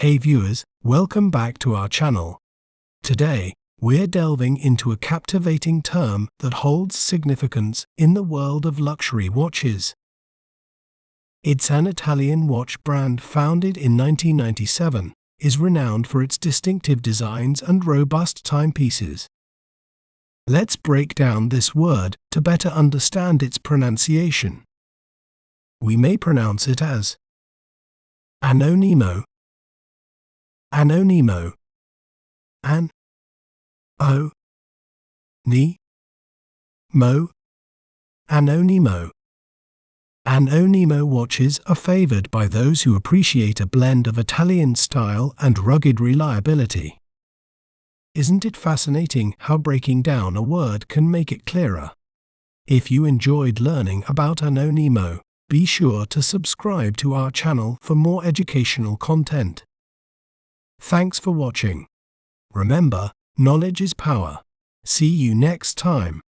Hey viewers, welcome back to our channel. Today, we're delving into a captivating term that holds significance in the world of luxury watches. It's an Italian watch brand founded in 1997, is renowned for its distinctive designs and robust timepieces. Let's break down this word to better understand its pronunciation. We may pronounce it as Anonimo, Anonimo, An-O-Ni-Mo, Anonimo. Anonimo watches are favored by those who appreciate a blend of Italian style and rugged reliability. Isn't it fascinating how breaking down a word can make it clearer? If you enjoyed learning about Anonimo, be sure to subscribe to our channel for more educational content. Thanks for watching. Remember, knowledge is power. See you next time.